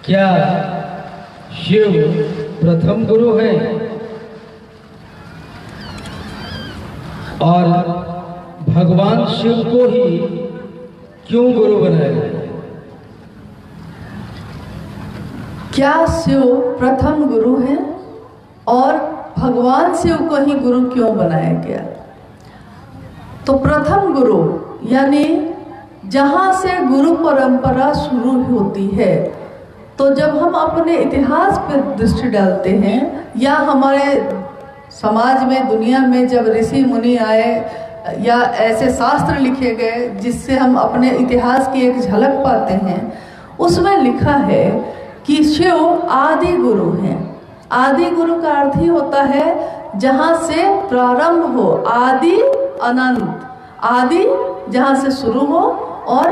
क्या शिव प्रथम गुरु है और भगवान शिव को ही क्यों गुरु बनाया? क्या शिव प्रथम गुरु है और भगवान शिव को ही गुरु क्यों बनाया गया? तो प्रथम गुरु यानी जहाँ से गुरु परंपरा शुरू होती है, तो जब हम अपने इतिहास पर दृष्टि डालते हैं या हमारे समाज में, दुनिया में जब ऋषि मुनि आए या ऐसे शास्त्र लिखे गए जिससे हम अपने इतिहास की एक झलक पाते हैं, उसमें लिखा है कि शिव आदि गुरु हैं। आदि गुरु का अर्थ ही होता है जहाँ से प्रारंभ हो, आदि अनंत, आदि जहाँ से शुरू हो और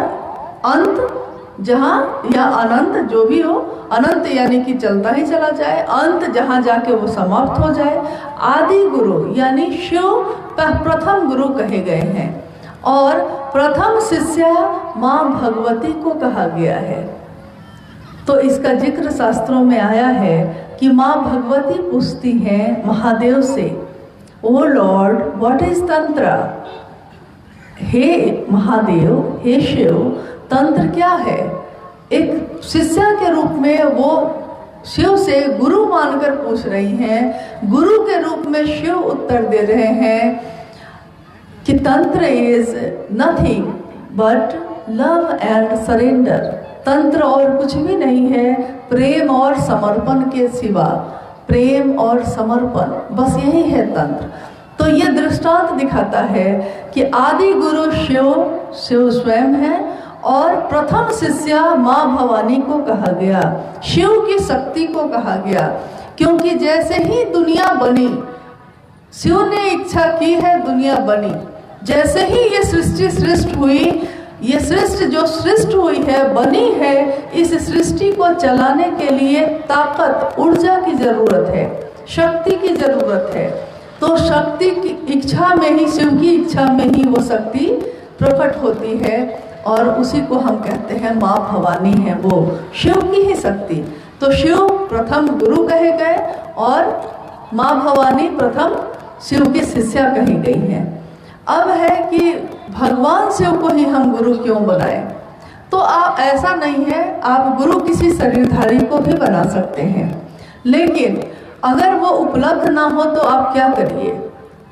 अंत जहाँ या अनंत जो भी हो, अनंत यानी कि चलता ही चला जाए, अंत जहाँ जाके वो समाप्त हो जाए। आदि गुरु यानी शिव प्रथम गुरु कहे गए हैं और प्रथम शिष्या माँ भगवती को कहा गया है। तो इसका जिक्र शास्त्रों में आया है कि माँ भगवती पूछती हैं महादेव से, ओ लॉर्ड व्हाट इज तंत्र? हे महादेव, हे शिव, तंत्र क्या है? एक शिष्या के रूप में वो शिव से गुरु मानकर पूछ रही हैं। गुरु के रूप में शिव उत्तर दे रहे हैं कि तंत्र is nothing but love and surrender. तंत्र और कुछ भी नहीं है प्रेम और समर्पण के सिवा, प्रेम और समर्पण, बस यही है तंत्र। तो ये दृष्टांत दिखाता है कि आदि गुरु शिव स्वयं है और प्रथम शिष्या माँ भवानी को कहा गया, शिव की शक्ति को कहा गया। क्योंकि जैसे ही दुनिया बनी, शिव ने इच्छा की है दुनिया बनी। जैसे ही ये सृष्टि सृष्ट हुई, ये सृष्टि जो सृष्ट हुई है, बनी है, इस सृष्टि को चलाने के लिए ताकत, ऊर्जा की जरूरत है, शक्ति की जरूरत है। तो शक्ति की इच्छा में ही, शिव की इच्छा में ही वो शक्ति प्रकट होती है और उसी को हम कहते हैं माँ भवानी है, वो शिव की ही शक्ति। तो शिव प्रथम गुरु कहे गए और माँ भवानी प्रथम शिव की शिष्या कही गई हैं। अब है कि भगवान शिव को ही हम गुरु क्यों बनाए? तो आप, ऐसा नहीं है, आप गुरु किसी शरीरधारी को भी बना सकते हैं, लेकिन अगर वो उपलब्ध ना हो तो आप क्या करिए?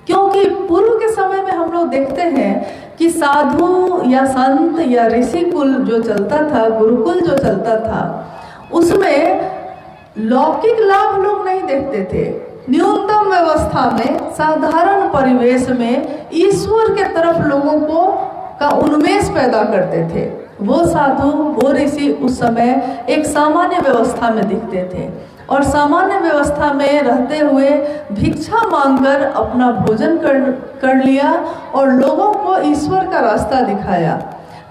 क्योंकि पूर्व के समय में हम लोग देखते हैं कि साधु या संत या ऋषि कुल जो चलता था, गुरुकुल जो चलता था, उसमें लौकिक लाभ लोग नहीं देखते थे। न्यूनतम व्यवस्था में, साधारण परिवेश में ईश्वर के तरफ लोगों को का उन्मेष पैदा करते थे। वो साधु, वो ऋषि उस समय एक सामान्य व्यवस्था में दिखते थे और सामान्य व्यवस्था में रहते हुए भिक्षा मांगकर अपना भोजन कर लिया और लोगों को ईश्वर का रास्ता दिखाया।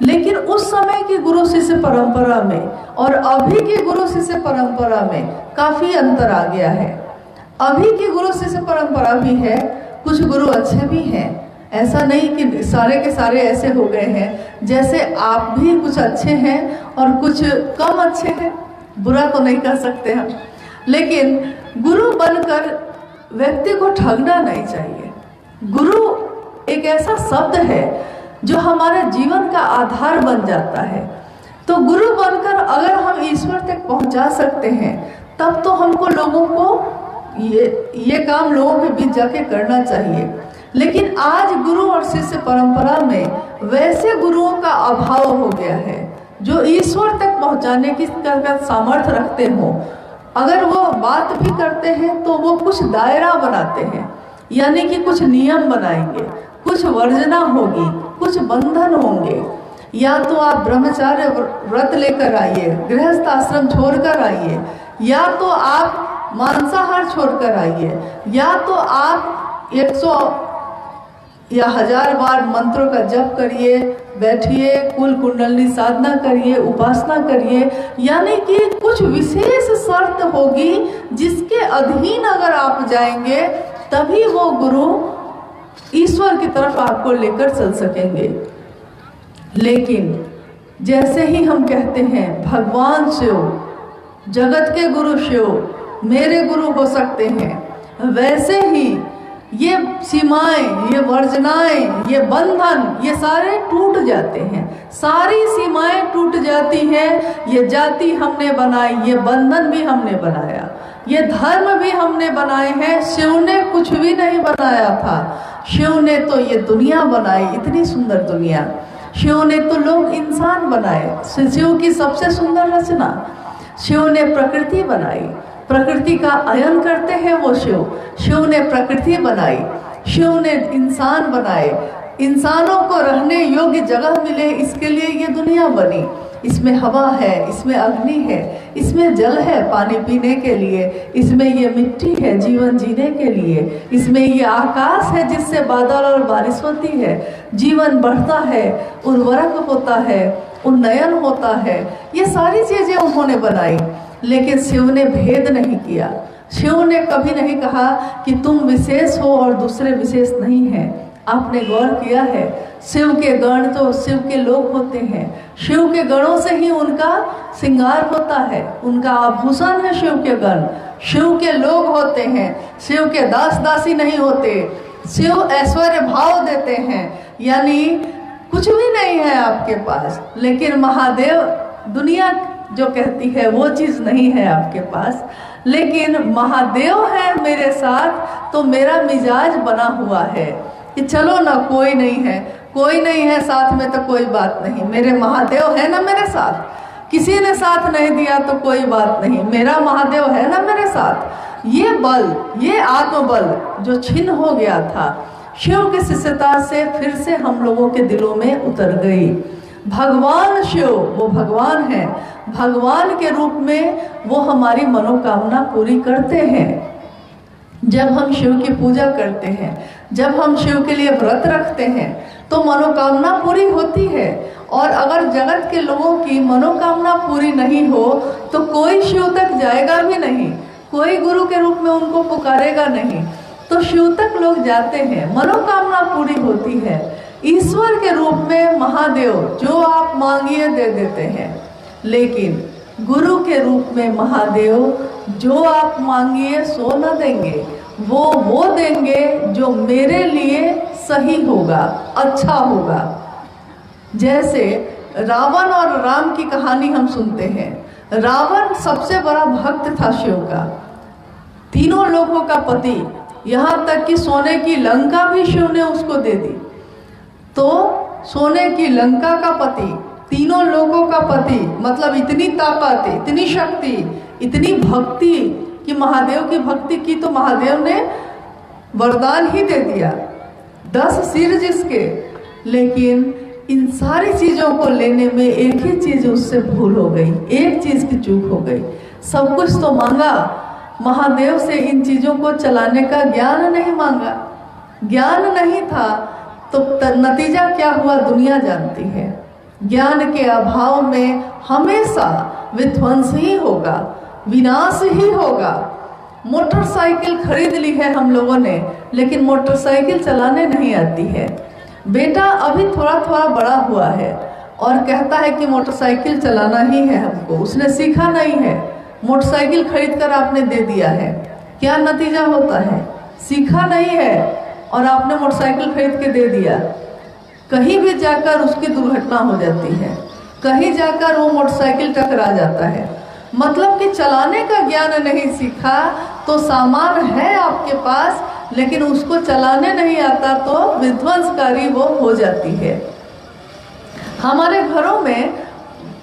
लेकिन उस समय की गुरु शिष्य परंपरा में और अभी की गुरु शिष्य परंपरा में काफ़ी अंतर आ गया है। अभी की गुरु शिष्य परंपरा भी है, कुछ गुरु अच्छे भी हैं, ऐसा नहीं कि सारे के सारे ऐसे हो गए हैं। जैसे आप भी कुछ अच्छे हैं और कुछ कम अच्छे हैं, बुरा तो नहीं कह सकते हम, लेकिन गुरु बनकर व्यक्ति को ठगना नहीं चाहिए। गुरु एक ऐसा शब्द है जो हमारे जीवन का आधार बन जाता है। तो गुरु बनकर अगर हम ईश्वर तक पहुंचा सकते हैं, तब तो हमको लोगों को ये काम लोगों के बीच जाके करना चाहिए। लेकिन आज गुरु और शिष्य परंपरा में वैसे गुरुओं का अभाव हो गया है जो ईश्वर तक पहुंचाने की सामर्थ्य रखते हो। अगर वो बात भी करते हैं तो वो कुछ दायरा बनाते हैं, यानी कि कुछ नियम बनाएंगे, कुछ वर्जना होगी, कुछ बंधन होंगे। या तो आप ब्रह्मचार्य व्रत लेकर आइए, गृहस्थ आश्रम छोड़कर आइए, या तो आप मांसाहार छोड़कर आइए, या तो आप 100 या 1000 बार मंत्रों का जप करिए, बैठिए, कुल कुंडलनी साधना करिए, उपासना करिए। यानी कि कुछ विशेष शर्त होगी जिसके अधीन अगर आप जाएंगे तभी वो गुरु ईश्वर की तरफ आपको लेकर चल सकेंगे। लेकिन जैसे ही हम कहते हैं भगवान शिव, जगत के गुरु शिव मेरे गुरु हो सकते हैं, वैसे ही ये सीमाएं, ये वर्जनाएं, ये बंधन, ये सारे टूट जाते हैं। सारी सीमाएं टूट जाती हैं। ये जाति हमने बनाई, ये बंधन भी हमने बनाया, ये धर्म भी हमने बनाए हैं। शिव ने कुछ भी नहीं बनाया था। शिव ने तो ये दुनिया बनाई, इतनी सुंदर दुनिया। शिव ने तो लोग इंसान बनाए। शिव की सबसे सुंदर रचना, शिव ने प्रकृति बनाई। प्रकृति का अयन करते हैं वो शिव। शिव ने प्रकृति बनाई, शिव ने इंसान बनाए। इंसानों को रहने योग्य जगह मिले, इसके लिए ये दुनिया बनी। इसमें हवा है, इसमें अग्नि है, इसमें जल है पानी पीने के लिए, इसमें ये मिट्टी है जीवन जीने के लिए, इसमें ये आकाश है जिससे बादल और बारिश होती है, जीवन बढ़ता है, उर्वरक होता है, उन्नयन होता है। ये सारी चीजें उन्होंने बनाई। लेकिन शिव ने भेद नहीं किया। शिव ने कभी नहीं कहा कि तुम विशेष हो और दूसरे विशेष नहीं हैं। आपने गौर किया है, शिव के गण तो शिव के लोग होते हैं। शिव के गणों से ही उनका श्रृंगार होता है, उनका आभूषण है शिव के गण। शिव के लोग होते हैं, शिव के दास दासी नहीं होते। शिव ऐश्वर्य भाव देते हैं, यानी कुछ भी नहीं है आपके पास, लेकिन महादेव दुनिया जो कहती है वो चीज नहीं है आपके पास, लेकिन महादेव है मेरे साथ तो मेरा मिजाज बना हुआ है कि चलो ना, कोई नहीं है, कोई नहीं है साथ में तो कोई बात नहीं, मेरे महादेव है ना मेरे साथ। किसी ने साथ नहीं दिया तो कोई बात नहीं, मेरा महादेव है ना मेरे साथ। ये बल, ये आत्मबल जो छिन्न हो गया था शिव की शिष्यता से, फिर से हम लोगों के दिलों में उतर गई। भगवान शिव वो भगवान है, भगवान के रूप में वो हमारी मनोकामना पूरी करते हैं। जब हम शिव की पूजा करते हैं, जब हम शिव के लिए व्रत रखते हैं तो मनोकामना पूरी होती है। और अगर जगत के लोगों की मनोकामना पूरी नहीं हो तो कोई शिव तक जाएगा भी नहीं, कोई गुरु के रूप में उनको पुकारेगा नहीं। तो शिव तक लोग जाते हैं, मनोकामना पूरी होती है। ईश्वर के रूप में महादेव जो आप मांगिए दे देते हैं, लेकिन गुरु के रूप में महादेव जो आप मांगिए सो न देंगे, वो देंगे जो मेरे लिए सही होगा, अच्छा होगा। जैसे रावण और राम की कहानी हम सुनते हैं। रावण सबसे बड़ा भक्त था शिव का, तीनों लोगों का पति, यहाँ तक कि सोने की लंका भी शिव ने उसको दे दी। तो सोने की लंका का पति, तीनों लोगों का पति, मतलब इतनी ताकत, इतनी शक्ति, इतनी भक्ति कि महादेव की भक्ति की तो महादेव ने वरदान ही दे दिया, 10 सिर जिसके। लेकिन इन सारी चीजों को लेने में एक ही चीज उससे भूल हो गई, एक चीज की चूक हो गई। सब कुछ तो मांगा महादेव से, इन चीजों को चलाने का ज्ञान नहीं मांगा। ज्ञान नहीं था तो नतीजा क्या हुआ दुनिया जानती है। ज्ञान के अभाव में हमेशा विध्वंस ही होगा, विनाश ही होगा। मोटरसाइकिल खरीद ली है हम लोगों ने, लेकिन मोटरसाइकिल चलाने नहीं आती है। बेटा अभी थोड़ा थोड़ा बड़ा हुआ है और कहता है कि मोटरसाइकिल चलाना ही है हमको, उसने सीखा नहीं है, मोटरसाइकिल खरीद कर आपने दे दिया है। क्या नतीजा होता है? सीखा नहीं है और आपने मोटरसाइकिल खरीद के दे दिया। कहीं भी जाकर उसकी दुर्घटना हो जाती है, कहीं जाकर वो मोटरसाइकिल टकरा जाता है। मतलब कि चलाने का ज्ञान नहीं सीखा तो सामान है आपके पास, लेकिन उसको चलाने नहीं आता तो विध्वंसकारी वो हो जाती है। हमारे घरों में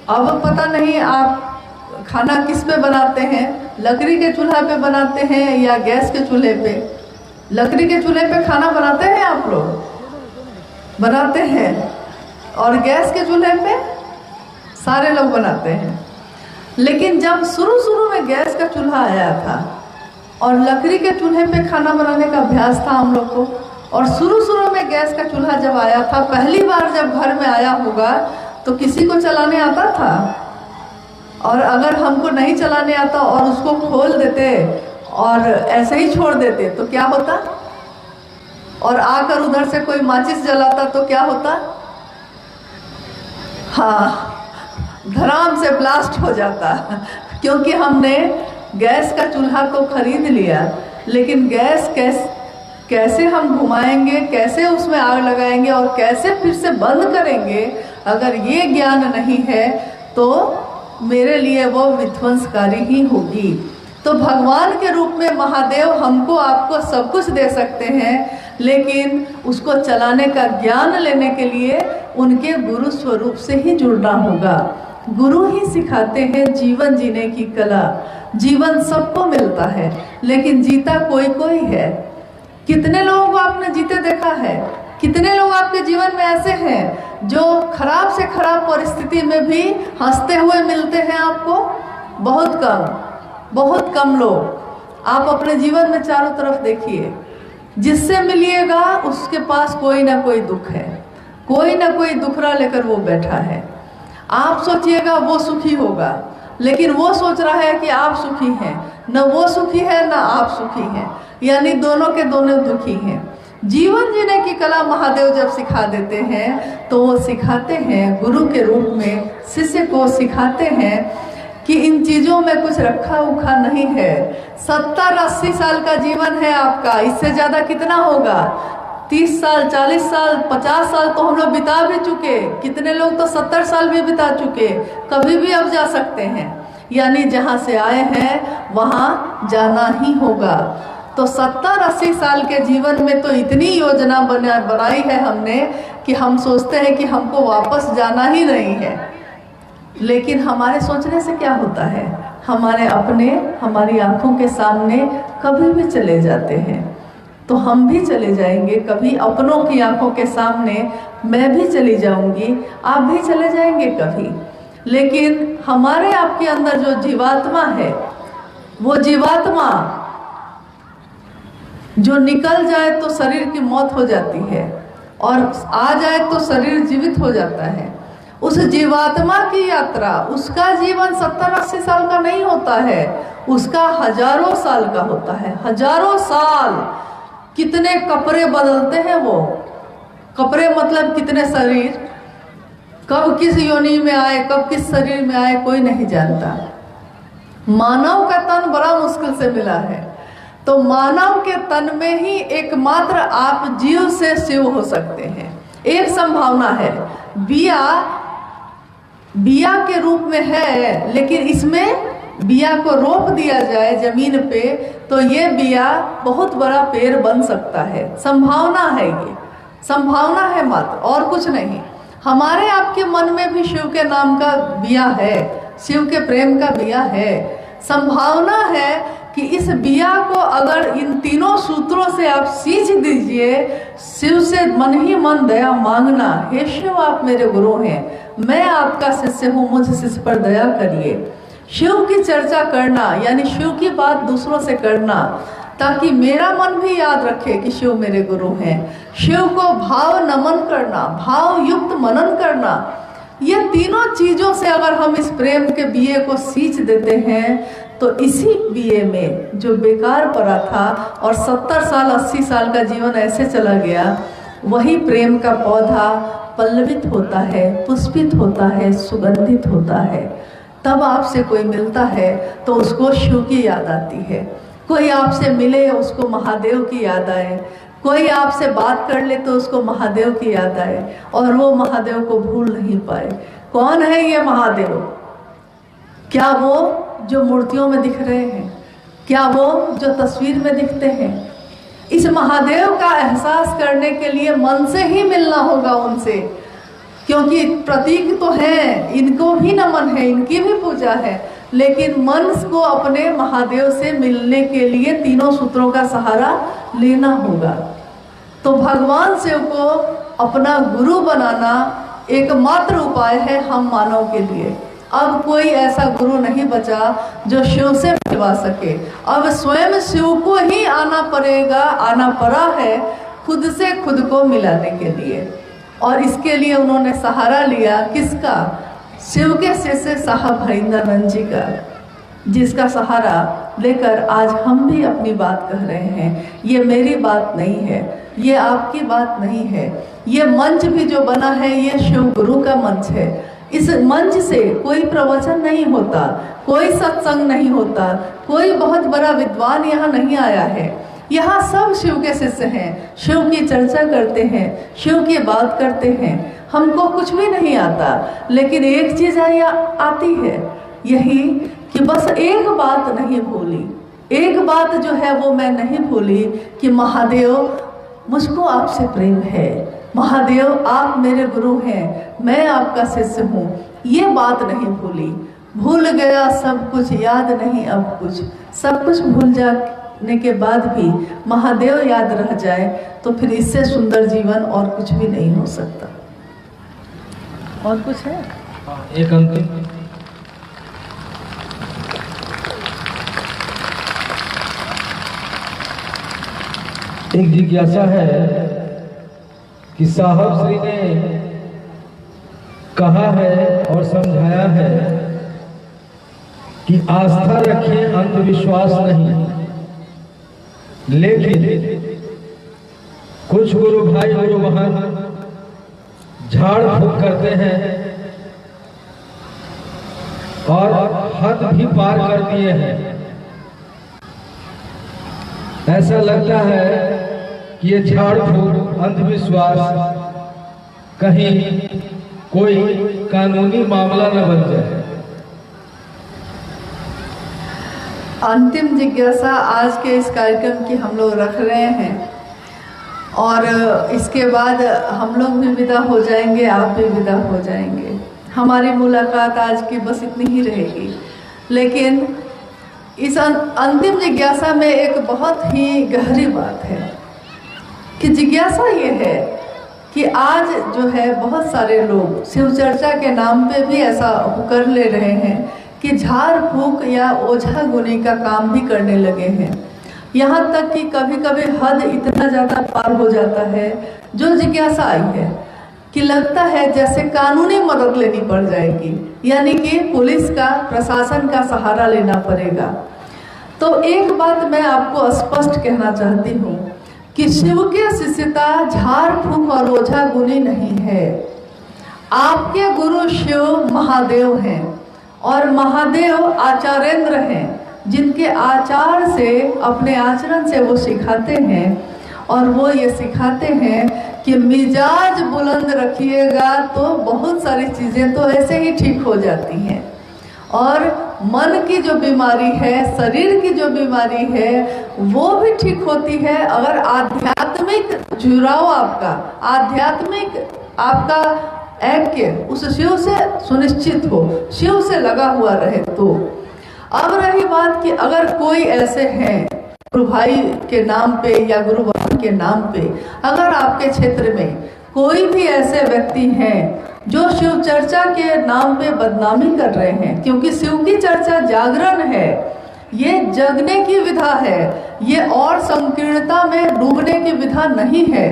अब पता नहीं आप खाना किस पे बनाते हैं, लकड़ी के चूल्हा पे बनाते हैं या गैस के चूल्हे पे? लकड़ी के चूल्हे पे खाना बनाते हैं आप लोग? बनाते हैं। और गैस के चूल्हे पे सारे लोग बनाते हैं। लेकिन जब शुरू में गैस का चूल्हा आया था और लकड़ी के चूल्हे पे खाना बनाने का अभ्यास था हम लोग को, और शुरू में गैस का चूल्हा जब आया था, पहली बार जब घर में आया होगा तो किसी को चलाने आता था? और अगर हमको नहीं चलाने आता और उसको खोल देते और ऐसे ही छोड़ देते तो क्या होता? और आकर उधर से कोई माचिस जलाता तो क्या होता? हाँ, धड़ाम से ब्लास्ट हो जाता। क्योंकि हमने गैस का चूल्हा तो खरीद लिया, लेकिन गैस कैसे हम घुमाएंगे, कैसे उसमें आग लगाएंगे और कैसे फिर से बंद करेंगे, अगर ये ज्ञान नहीं है तो मेरे लिए वो विध्वंसकारी ही होगी। तो भगवान के रूप में महादेव हमको आपको सब कुछ दे सकते हैं, लेकिन उसको चलाने का ज्ञान लेने के लिए उनके गुरु स्वरूप से ही जुड़ना होगा। गुरु ही सिखाते हैं जीवन जीने की कला। जीवन सबको मिलता है, लेकिन जीता कोई कोई है। कितने लोगों को आपने जीते देखा है? कितने लोग आपके जीवन में ऐसे हैं जो खराब से खराब परिस्थिति में भी हंसते हुए मिलते हैं आपको? बहुत कम लोग। आप अपने जीवन में चारों तरफ देखिए, जिससे मिलिएगा उसके पास कोई ना कोई दुख है, कोई ना कोई दुखड़ा लेकर वो बैठा है। आप सोचिएगा वो सुखी होगा, लेकिन वो सोच रहा है कि आप सुखी हैं। न वो सुखी है न आप सुखी हैं, यानी दोनों के दोनों दुखी हैं। जीवन जीने की कला महादेव जब सिखा देते हैं तो वो सिखाते हैं गुरु के रूप में, शिष्य को सिखाते हैं कि इन चीज़ों में कुछ रखा उखा नहीं है। 70-80 साल का जीवन है आपका, इससे ज़्यादा कितना होगा? 30 साल, 40 साल, 50 साल तो हम लोग बिता भी चुके। कितने लोग तो 70 साल भी बिता चुके। कभी भी अब जा सकते हैं, यानी जहाँ से आए हैं वहाँ जाना ही होगा। तो 70-80 साल के जीवन में तो इतनी योजना बनाई है हमने कि हम सोचते हैं कि हमको वापस जाना ही नहीं है। लेकिन हमारे सोचने से क्या होता है? हमारे अपने हमारी आंखों के सामने कभी भी चले जाते हैं, तो हम भी चले जाएंगे। कभी अपनों की आंखों के सामने मैं भी चली जाऊंगी, आप भी चले जाएंगे कभी। लेकिन हमारे आपके अंदर जो जीवात्मा है, वो जीवात्मा जो निकल जाए तो शरीर की मौत हो जाती है, और आ जाए तो शरीर जीवित हो जाता है। उस जीवात्मा की यात्रा, उसका जीवन 70-80 साल का नहीं होता है, उसका हजारों साल का होता है। हजारों साल। कितने कपड़े बदलते हैं वो। कपड़े मतलब कितने शरीर, कब किस योनि में आए, कब किस शरीर में आए, कोई नहीं जानता। मानव का तन बड़ा मुश्किल से मिला है, तो मानव के तन में ही एकमात्र आप जीव से शिव हो सकते हैं। एक संभावना है, बिया के रूप में है, लेकिन इसमें बिया को रोप दिया जाए जमीन पे तो ये बिया बहुत बड़ा पेड़ बन सकता है। संभावना है, ये संभावना है मात्र, और कुछ नहीं। हमारे आपके मन में भी शिव के नाम का बिया है, शिव के प्रेम का बिया है। संभावना है कि इस बिया को अगर इन तीनों सूत्रों से आप सींच दीजिए, शिव से मन ही मन दया मांगना, हे शिव आप मेरे गुरु हैं, मैं आपका शिष्य हूँ, मुझ शिष्य पर दया करिए। शिव की चर्चा करना, यानी शिव की बात दूसरों से करना, ताकि मेरा मन भी याद रखे कि शिव मेरे गुरु हैं। शिव को भाव नमन करना, भाव युक्त मनन करना, ये तीनों चीजों से अगर हम इस प्रेम के बीए को सींच देते हैं तो इसी बीए में जो बेकार पड़ा था और 70 साल 80 साल का जीवन ऐसे चला गया, वही प्रेम का पौधा पल्लवित होता है, पुष्पित होता है, सुगंधित होता है। तब आपसे कोई मिलता है तो उसको शिव की याद आती है। कोई आपसे मिले उसको महादेव की याद आए, कोई आपसे बात कर ले तो उसको महादेव की याद आए, और वो महादेव को भूल नहीं पाए। कौन है ये महादेव? क्या वो जो मूर्तियों में दिख रहे हैं? क्या वो जो तस्वीर में दिखते हैं? इस महादेव का एहसास करने के लिए मन से ही मिलना होगा उनसे, क्योंकि प्रतीक तो है, इनको भी नमन है, इनकी भी पूजा है, लेकिन मन को अपने महादेव से मिलने के लिए तीनों सूत्रों का सहारा लेना होगा। तो भगवान शिव को अपना गुरु बनाना एकमात्र उपाय है हम मानव के लिए। अब कोई ऐसा गुरु नहीं बचा जो शिव से मिलवा सके। अब स्वयं शिव को ही आना पड़ेगा, आना पड़ा है खुद से खुद को मिलाने के लिए। और इसके लिए उन्होंने सहारा लिया किसका? शिव के शिष्य साहब हरिंद्रानंद जी का, जिसका सहारा लेकर आज हम भी अपनी बात कह रहे हैं। ये मेरी बात नहीं है, ये आपकी बात नहीं है। ये मंच भी जो बना है ये शिव गुरु का मंच है। इस मंच से कोई प्रवचन नहीं होता, कोई सत्संग नहीं होता, कोई बहुत बड़ा विद्वान यहाँ नहीं आया है। यहाँ सब शिव के शिष्य हैं, शिव की चर्चा करते हैं, शिव की बात करते हैं। हमको कुछ भी नहीं आता, लेकिन एक चीज़ आती है, यही कि बस एक बात नहीं भूली। एक बात जो है वो मैं नहीं भूली कि महादेव, मुझको आपसे प्रेम है। महादेव, आप मेरे गुरु हैं, मैं आपका शिष्य हूँ। ये बात नहीं भूली। भूल गया सब कुछ, याद नहीं अब कुछ। सब कुछ भूल जाने के बाद भी महादेव याद रह जाए तो फिर इससे सुंदर जीवन और कुछ भी नहीं हो सकता। और कुछ है? एक अंतिम एक जिज्ञासा है कि साहब श्री ने कहा है और समझाया है कि आस्था रखें, अंधविश्वास नहीं। लेकिन कुछ गुरु भाई गुरु बहन झाड़ फूक करते हैं और हद भी पार कर दिए हैं। ऐसा लगता है कि ये झाड़ फूक, अंधविश्वास कहीं कोई कानूनी मामला न बन जाए। अंतिम जिज्ञासा आज के इस कार्यक्रम की हम लोग रख रहे हैं और इसके बाद हम लोग भी विदा हो जाएंगे, आप भी विदा हो जाएंगे। हमारी मुलाकात आज की बस इतनी ही रहेगी। लेकिन इस अंतिम जिज्ञासा में एक बहुत ही गहरी बात है कि जिज्ञासा ये है कि आज जो है बहुत सारे लोग शिव चर्चा के नाम पे भी ऐसा कर ले रहे हैं कि झाड़ फूक या ओझा गुनी का काम भी करने लगे हैं। यहाँ तक कि कभी कभी हद इतना ज़्यादा पार हो जाता है। जो जिज्ञासा आई है कि लगता है जैसे कानूनी मदद लेनी पड़ जाएगी, यानी कि पुलिस का, प्रशासन का सहारा लेना पड़ेगा। तो एक बात मैं आपको स्पष्ट कहना चाहती हूँ कि शिव की शिष्यता झाड़ फूक और ओझा गुनी नहीं है। आपके गुरु शिव महादेव हैं और महादेव आचार्येंद्र हैं, जिनके आचार से, अपने आचरण से वो सिखाते हैं। और वो ये सिखाते हैं कि मिजाज बुलंद रखिएगा तो बहुत सारी चीज़ें तो ऐसे ही ठीक हो जाती हैं। और मन की जो बीमारी है, शरीर की जो बीमारी है, वो भी ठीक होती है अगर आध्यात्मिक जुड़ाव आपका, आध्यात्मिक आपका ऐक्य उस शिव से सुनिश्चित हो, शिव से लगा हुआ रहे तो। अब रही बात कि अगर कोई ऐसे हैं गुरु भाई के नाम पे या गुरु बहन के नाम पे, अगर आपके क्षेत्र में कोई भी ऐसे व्यक्ति हैं जो शिव चर्चा के नाम पे बदनामी कर रहे हैं, क्योंकि शिव की चर्चा जागरण है, ये जगने की विधा है, ये और संकीर्णता में डूबने की विधा नहीं है।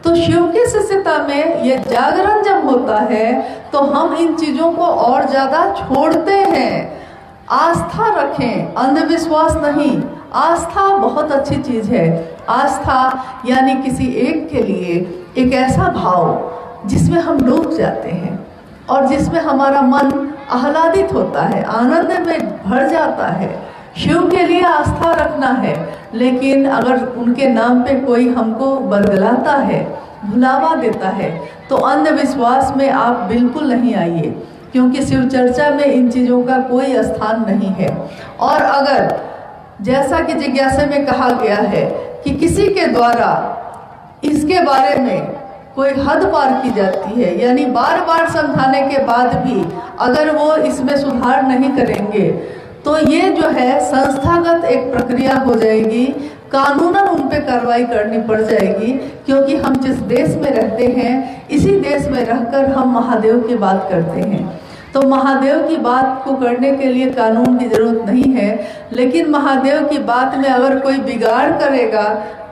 तो शिव की शिष्यता में ये जागरण जब होता है तो हम इन चीज़ों को और ज़्यादा छोड़ते हैं। आस्था रखें, अंधविश्वास नहीं। आस्था बहुत अच्छी चीज़ है। आस्था यानी किसी एक के लिए एक ऐसा भाव जिसमें हम डूब जाते हैं और जिसमें हमारा मन आह्लादित होता है, आनंद में भर जाता है। शिव के लिए आस्था रखना है, लेकिन अगर उनके नाम पे कोई हमको बरगलाता है, भुलावा देता है, तो अंधविश्वास में आप बिल्कुल नहीं आइए, क्योंकि शिव चर्चा में इन चीज़ों का कोई स्थान नहीं है। और अगर जैसा कि जिज्ञासा में कहा गया है कि किसी के द्वारा इसके बारे में कोई हद पार की जाती है, यानी बार बार समझाने के बाद भी अगर वो इसमें सुधार नहीं करेंगे, तो ये जो है संस्थागत एक प्रक्रिया हो जाएगी, कानूनन उन पे कार्रवाई करनी पड़ जाएगी। क्योंकि हम जिस देश में रहते हैं, इसी देश में रहकर हम महादेव की बात करते हैं। तो महादेव की बात को करने के लिए कानून की ज़रूरत नहीं है, लेकिन महादेव की बात में अगर कोई बिगाड़ करेगा,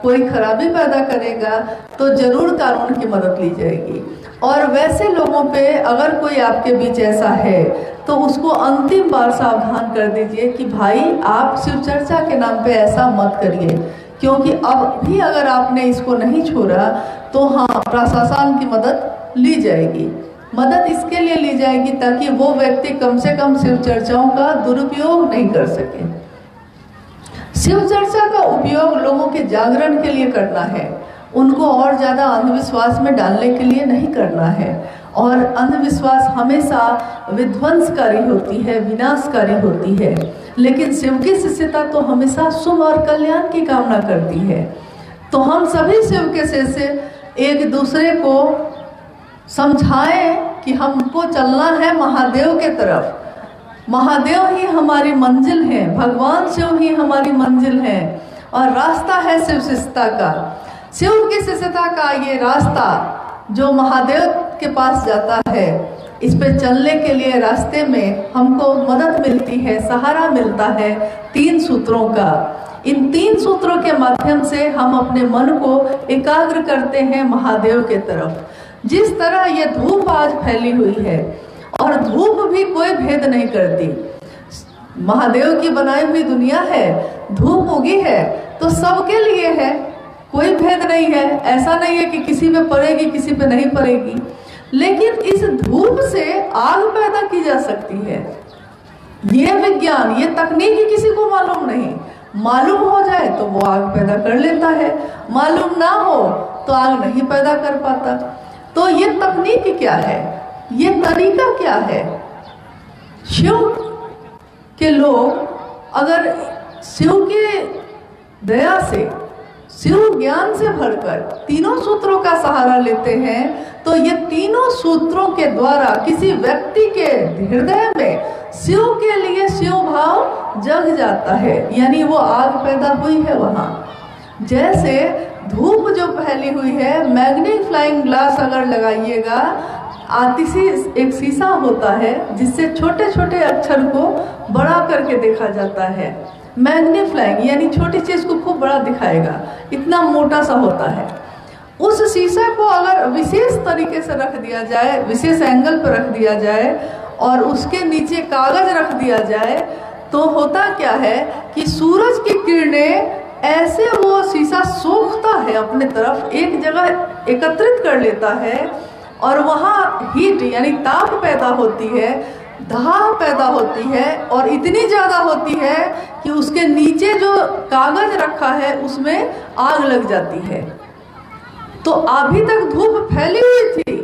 कोई खराबी पैदा करेगा, तो ज़रूर कानून की मदद ली जाएगी। और वैसे लोगों पे अगर कोई आपके बीच ऐसा है तो उसको अंतिम बार सावधान कर दीजिए कि भाई आप शिव चर्चा के नाम पे ऐसा मत करिए, क्योंकि अब भी अगर आपने इसको नहीं छोड़ा तो हाँ, प्रशासन की मदद ली जाएगी। मदद इसके लिए ली जाएगी ताकि वो व्यक्ति कम से कम शिव चर्चाओं का दुरुपयोग नहीं कर सके। शिव चर्चा का उपयोग लोगों के जागरण के लिए करना है, उनको और ज़्यादा अंधविश्वास में डालने के लिए नहीं करना है। और अंधविश्वास हमेशा विध्वंसकारी होती है, विनाशकारी होती है, लेकिन शिव की शिष्यता तो हमेशा शुभ और कल्याण की कामना करती है। तो हम सभी शिव के शिष्य एक दूसरे को समझाएं कि हमको चलना है महादेव के तरफ। महादेव ही हमारी मंजिल है, भगवान शिव ही हमारी मंजिल है और रास्ता है शिव शिष्यता का। शिव की शिष्यता का ये रास्ता जो महादेव के पास जाता है, इस पे चलने के लिए रास्ते में हमको मदद मिलती है, सहारा मिलता है 3 सूत्रों का। इन 3 सूत्रों के माध्यम से हम अपने मन को एकाग्र करते हैं महादेव के तरफ। जिस तरह ये धूप आज फैली हुई है, और धूप भी कोई भेद नहीं करती, महादेव की बनाई हुई दुनिया है, धूप उगी है तो सबके लिए है, कोई भेद नहीं है। ऐसा नहीं है कि किसी पे पड़ेगी किसी पे नहीं पड़ेगी, लेकिन इस धूप से आग पैदा की जा सकती है। ये विज्ञान, ये तकनीकी किसी को मालूम नहीं, मालूम हो जाए तो वो आग पैदा कर लेता है, मालूम ना हो तो आग नहीं पैदा कर पाता। तो ये तकनीक क्या है, ये तरीका क्या है? शिव के लोग अगर शिव के दया से, शिव ज्ञान से भरकर तीनों सूत्रों का सहारा लेते हैं, तो ये तीनों सूत्रों के द्वारा किसी व्यक्ति के हृदय में शिव के लिए शिव भाव जग जाता है, यानी वो आग पैदा हुई है वहाँ। जैसे धूप जो फैली हुई है, मैग्नीफाइंग ग्लास अगर लगाइएगा, आतिशी एक शीशा होता है जिससे छोटे छोटे अक्षर को बड़ा करके देखा जाता है। मैग्नीफाइंग यानी छोटी चीज को खूब बड़ा दिखाएगा, इतना मोटा सा होता है। उस शीशे को अगर विशेष तरीके से रख दिया जाए, विशेष एंगल पर रख दिया जाए और उसके नीचे कागज रख दिया जाए, तो होता क्या है कि सूरज की किरणें ऐसे वो शीशा सोखता है अपने तरफ, एक जगह एकत्रित कर लेता है और वहाँ हीट यानी ताप पैदा होती है, धाह पैदा होती है, और इतनी ज़्यादा होती है कि उसके नीचे जो कागज रखा है उसमें आग लग जाती है। तो अभी तक धूप फैली हुई थी,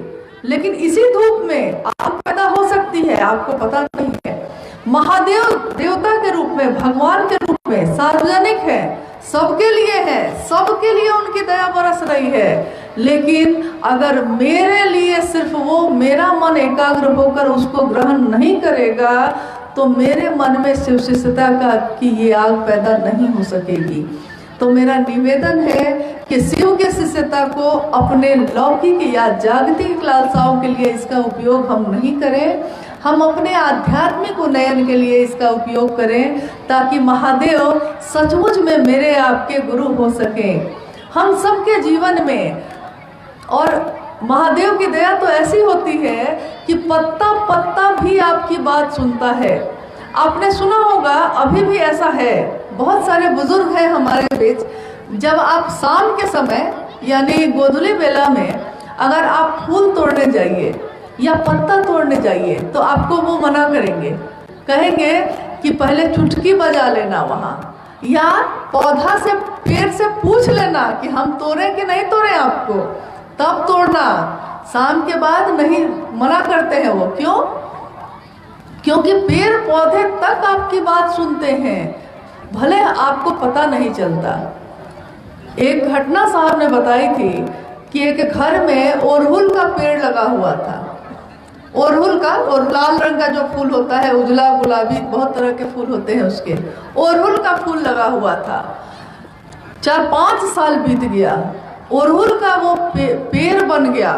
लेकिन इसी धूप में आग पैदा हो सकती है, आपको पता नहीं है। महादेव देवता के रूप में, भगवान के रूप में सार्वजनिक है, सबके लिए है, सबके लिए उनकी दया बरस रही है। लेकिन अगर मेरे लिए सिर्फ वो, मेरा मन एकाग्र होकर उसको ग्रहण नहीं करेगा, तो मेरे मन में शिव शिष्यता का कि ये आग पैदा नहीं हो सकेगी। तो मेरा निवेदन है कि शिव के शिष्यता को अपने लौकिक या जागतिक लालसाओं के लिए इसका उपयोग हम नहीं करें, हम अपने आध्यात्मिक उन्नयन के लिए इसका उपयोग करें, ताकि महादेव सचमुच में मेरे आपके गुरु हो सकें हम सबके जीवन में। और महादेव की दया तो ऐसी होती है कि पत्ता पत्ता भी आपकी बात सुनता है। आपने सुना होगा, अभी भी ऐसा है, बहुत सारे बुजुर्ग हैं हमारे बीच, जब आप शाम के समय यानी गोधूली बेला में अगर आप फूल तोड़ने जाइए या पत्ता तोड़ने जाइए, तो आपको वो मना करेंगे, कहेंगे कि पहले चुटकी बजा लेना वहाँ, या पौधा से, पेड़ से पूछ लेना कि हम तोड़े कि नहीं तोड़े आपको, तब तोड़ना। शाम के बाद नहीं, मना करते हैं वो। क्यों? क्योंकि पेड़ पौधे तक आपकी बात सुनते हैं, भले आपको पता नहीं चलता। एक घटना साहब ने बताई थी कि एक घर में अड़हुल का पेड़ लगा हुआ था, अड़हुल का, और लाल रंग का जो फूल होता है, उजला गुलाबी बहुत तरह के फूल होते हैं उसके, अड़हुल का फूल लगा हुआ था। 4-5 साल बीत गया, अड़हुल का वो पेड़ बन गया,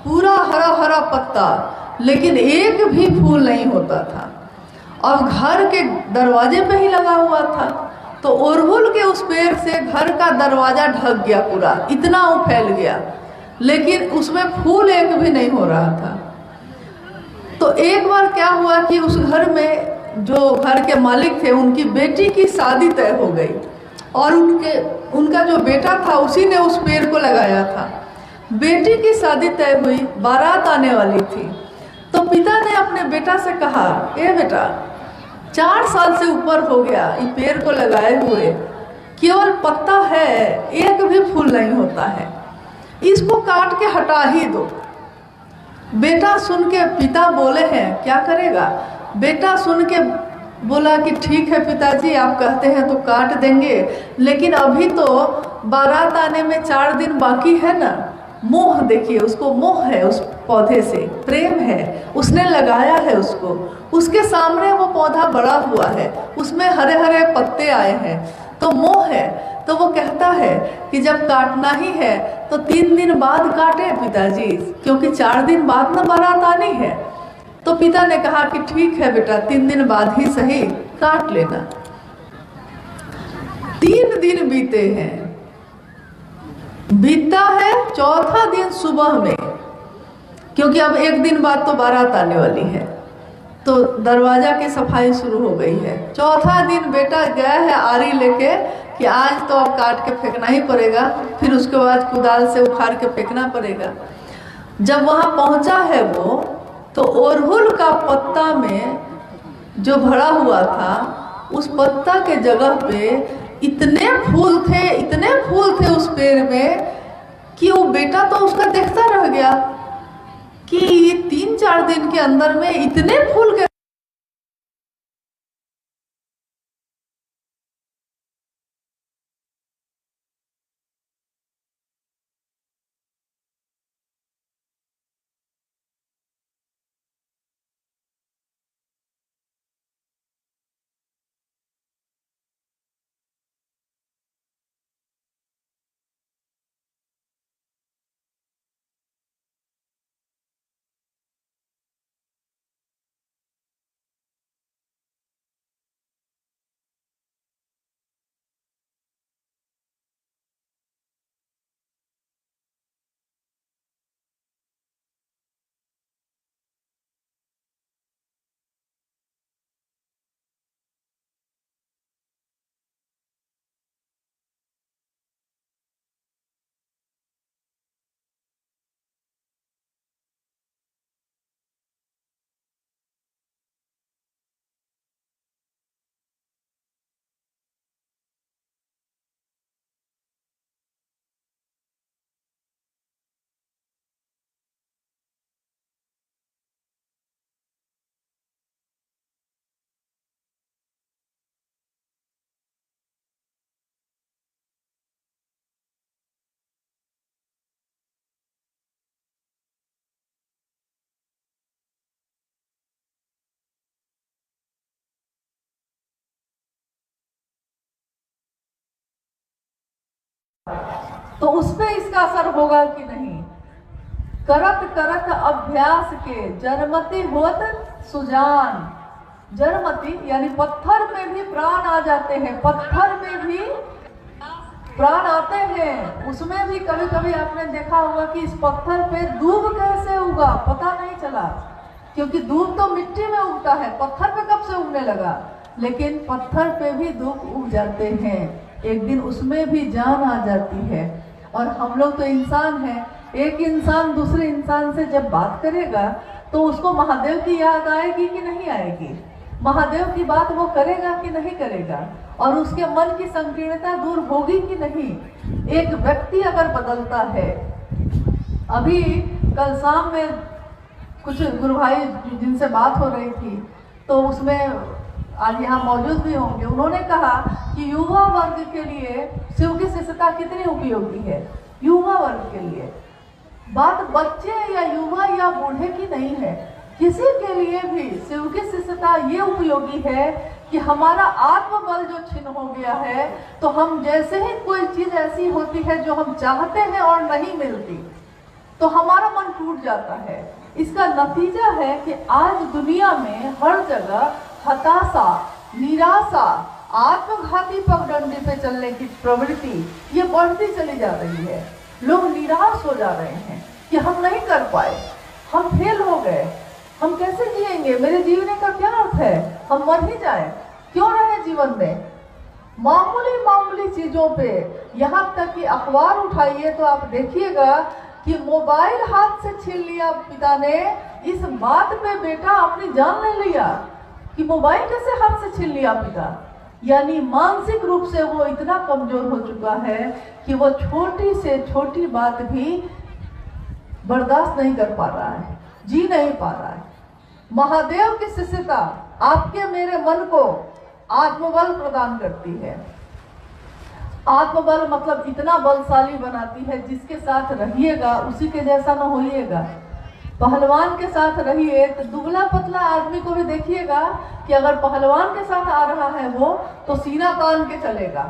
पूरा हरा हरा पत्ता, लेकिन एक भी फूल नहीं होता था। अब घर के दरवाजे पे ही लगा हुआ था, तो अड़हुल के उस पेड़ से घर का दरवाजा ढक गया पूरा, इतना वो फैल गया, लेकिन उसमें फूल एक भी नहीं हो रहा था। तो एक बार क्या हुआ कि उस घर में जो घर के मालिक थे, उनकी बेटी की शादी तय हो गई, और उनका जो बेटा था उसी ने उस पेड़ को लगाया था। बेटी की शादी तय हुई, बारात आने वाली थी, तो पिता ने अपने बेटा से कहा, ए बेटा, 4 साल से ऊपर हो गया ये पेड़ को लगाए हुए, केवल पत्ता है, एक भी फूल नहीं होता है, इसको काट के हटा ही दो। बेटा सुन के, पिता बोले हैं क्या करेगा, बेटा सुन के बोला कि ठीक है पिताजी, आप कहते हैं तो काट देंगे, लेकिन अभी तो बारात आने में 4 दिन बाकी है ना। मोह देखिए, उसको मोह है उस पौधे से, प्रेम है, उसने लगाया है उसको, उसके सामने वो पौधा बड़ा हुआ है, उसमें हरे हरे पत्ते आए हैं, तो मोह है। तो वो कहता है कि जब काटना ही है तो 3 दिन बाद काटे पिताजी, क्योंकि 4 दिन बाद ना बारात आनी है। तो पिता ने कहा कि ठीक है बेटा, 3 दिन बाद ही सही, काट लेना। 3 दिन बीते हैं, बीतता है 4था दिन सुबह में, क्योंकि अब 1 दिन बाद तो बारात आने वाली है, तो दरवाजा की सफाई शुरू हो गई है। 4था दिन बेटा गया है आरी लेके कि आज तो अब काट के फेंकना ही पड़ेगा, फिर उसके बाद कुदाल से उखाड़ के फेंकना पड़ेगा। जब वहां पहुंचा है वो, तो अड़हुल का पत्ता में जो भरा हुआ था, उस पत्ता के जगह पे इतने फूल थे, इतने फूल थे उस पेड़ में कि वो बेटा तो उसका देखता रह गया कि ये 3-4 दिन के अंदर में इतने फूल के। तो उस पे इसका असर होगा कि नहीं। करत करत अभ्यास के जरमति होत सुजान। जरमति यानी पत्थर में भी प्राण आ जाते हैं, पत्थर में भी प्राण आते हैं। उसमें भी कभी कभी आपने देखा होगा कि इस पत्थर पे दूब कैसे उगा पता नहीं चला, क्योंकि दूब तो मिट्टी में उगता है, पत्थर पे कब से उगने लगा। लेकिन पत्थर पे भी दूब उग जाते हैं, एक दिन उसमें भी जान आ जाती है। और हम लोग तो इंसान हैं, एक इंसान दूसरे इंसान से जब बात करेगा तो उसको महादेव की याद आएगी कि नहीं आएगी, महादेव की बात वो करेगा कि नहीं करेगा, और उसके मन की संकीर्णता दूर होगी कि नहीं। एक व्यक्ति अगर बदलता है, अभी कल शाम में कुछ गुरु भाई जिनसे बात हो रही थी, तो उसमें आज यहाँ मौजूद भी होंगे, उन्होंने कहा कि युवा वर्ग के लिए शिव की शिष्यता कितनी उपयोगी है। युवा वर्ग के लिए बात बच्चे या युवा या बूढ़े की नहीं है, किसी के लिए भी शिव की शिष्यता ये उपयोगी है कि हमारा आत्मबल जो छिन्न हो गया है, तो हम जैसे ही कोई चीज ऐसी होती है जो हम चाहते हैं और नहीं मिलती, तो हमारा मन टूट जाता है। इसका नतीजा है कि आज दुनिया में हर जगह हताशा, निराशा, आत्मघाती पगडंडी पे चलने की प्रवृत्ति ये बढ़ती चली जा रही है। लोग निराश हो जा रहे हैं कि हम नहीं कर पाए, हम फेल हो गए, हम कैसे जिएंगे, मेरे जीने का क्या अर्थ है, हम मर ही जाए, क्यों रहे जीवन में। मामूली मामूली चीजों पे, यहाँ तक कि अखबार उठाइए तो आप देखिएगा कि मोबाइल हाथ से छीन लिया पिता ने, इस बात पे बेटा अपनी जान ले लिया कि मोबाइल कैसे हाथ से छीन लिया पिता। यानी मानसिक रूप से वो इतना कमजोर हो चुका है कि वो छोटी से छोटी बात भी बर्दाश्त नहीं कर पा रहा है, जी नहीं पा रहा है। महादेव की शिष्यता आपके मेरे मन को आत्मबल प्रदान करती है। आत्मबल मतलब इतना बलशाली बनाती है, जिसके साथ रहिएगा उसी के जैसा न होइएगा। पहलवान के साथ रहिए तो दुबला पतला आदमी को भी देखिएगा कि अगर पहलवान के साथ आ रहा है वो तो सीना तान के चलेगा,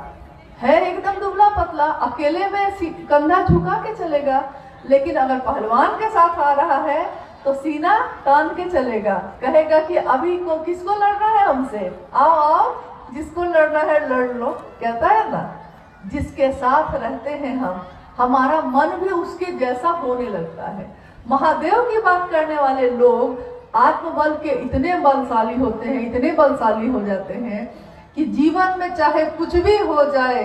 है एकदम दुबला पतला, अकेले में कंधा झुका के चलेगा। लेकिन अगर पहलवान के साथ आ रहा है तो सीना तान के चलेगा, कहेगा कि अभी को किसको लड़ना है हमसे, आओ आओ, जिसको लड़ना है लड़ लो, कहता है ना। जिसके साथ रहते हैं हम, हमारा मन भी उसके जैसा होने लगता है। महादेव की बात करने वाले लोग आत्मबल के इतने बलशाली होते हैं, इतने बलशाली हो जाते हैं कि जीवन में चाहे कुछ भी हो जाए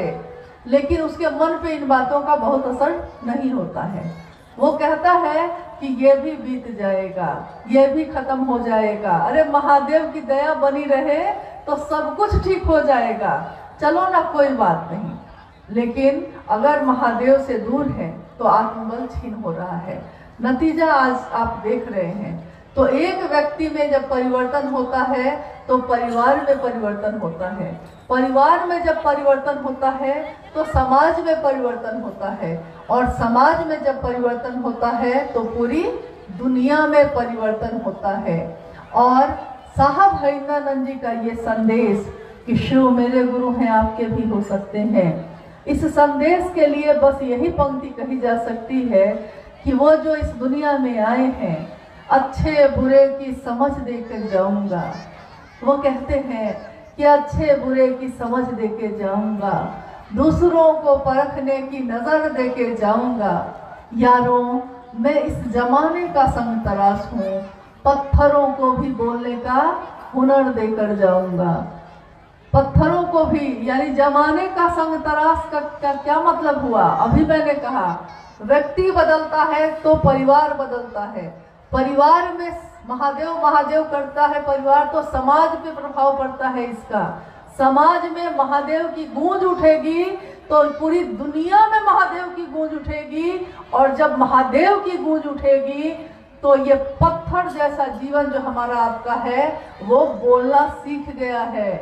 लेकिन उसके मन पे इन बातों का बहुत असर नहीं होता है। वो कहता है कि ये भी बीत जाएगा, ये भी खत्म हो जाएगा, अरे महादेव की दया बनी रहे तो सब कुछ ठीक हो जाएगा, चलो ना कोई बात नहीं। लेकिन अगर महादेव से दूर है तो आत्मबल छीन हो रहा है। नतीजा आज आप देख रहे हैं। तो एक व्यक्ति में जब परिवर्तन होता है तो परिवार में परिवर्तन होता है, परिवार में जब परिवर्तन होता है तो समाज में परिवर्तन होता है, और समाज में जब परिवर्तन होता है तो पूरी दुनिया में परिवर्तन होता है। और साहब हरिनानंद जी का ये संदेश कि शिव मेरे गुरु हैं, आपके भी हो सकते हैं, इस संदेश के लिए बस यही पंक्ति कही जा सकती है कि वो जो इस दुनिया में आए हैं अच्छे बुरे की समझ देकर जाऊंगा। वो कहते हैं कि अच्छे बुरे की समझ देके जाऊंगा, दूसरों को परखने की नजर देके जाऊंगा। यारों, मैं इस जमाने का संग तराश हूँ, पत्थरों को भी बोलने का हुनर देकर जाऊंगा। पत्थरों को भी, यानी जमाने का संग तराश का क्या मतलब हुआ? अभी मैंने कहा व्यक्ति बदलता है तो परिवार बदलता है, परिवार में महादेव महादेव करता है परिवार तो समाज पे प्रभाव पड़ता है इसका। समाज में महादेव की गूंज उठेगी तो पूरी दुनिया में महादेव की गूंज उठेगी, और जब महादेव की गूंज उठेगी तो ये पत्थर जैसा जीवन जो हमारा आपका है वो बोलना सीख गया है।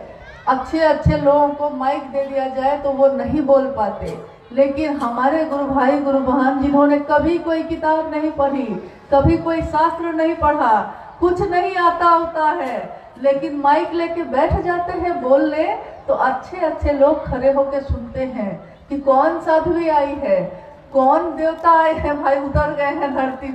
अच्छे अच्छे लोगों को माइक दे दिया जाए तो वो नहीं बोल पाते, लेकिन हमारे गुरु भाई गुरु बहन जिन्होंने कभी कोई किताब नहीं पढ़ी, कभी कोई शास्त्र नहीं पढ़ा, कुछ नहीं आता होता है, लेकिन माइक लेके बैठ जाते हैं बोलने, तो अच्छे अच्छे लोग खड़े होकर सुनते हैं कि कौन साध्वी आई है, कौन देवता आए हैं, भाई उतर गए हैं धरती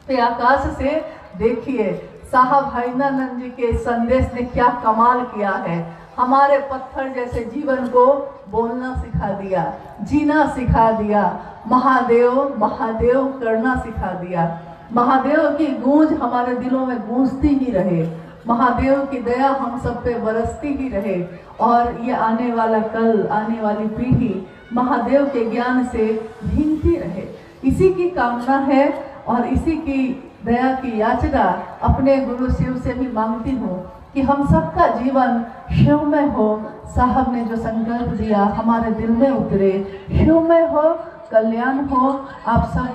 पे आकाश से। देखिए साहब हरिनानंद जी के संदेश ने क्या कमाल किया है, हमारे पत्थर जैसे जीवन को बोलना सिखा दिया, जीना सिखा दिया, महादेव महादेव करना सिखा दिया। महादेव की गूंज हमारे दिलों में गूंजती ही रहे, महादेव की दया हम सब पे बरसती ही रहे, और ये आने वाला कल, आने वाली पीढ़ी महादेव के ज्ञान से भीगती रहे। इसी की कामना है और इसी की दया की याचना अपने गुरु शिव से भी मांगती हूँ कि हम सबका जीवन शिवमय हो। साहब ने जो संकल्प दिया हमारे दिल में उतरे, शिवमय हो, कल्याण हो। आप सब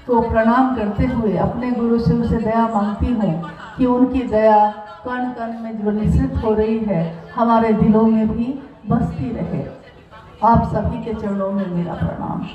को प्रणाम करते हुए अपने गुरु शिव से दया मांगती हूँ कि उनकी दया कण कण में जो निश्चित हो रही है हमारे दिलों में भी बसती रहे। आप सभी के चरणों में मेरा प्रणाम।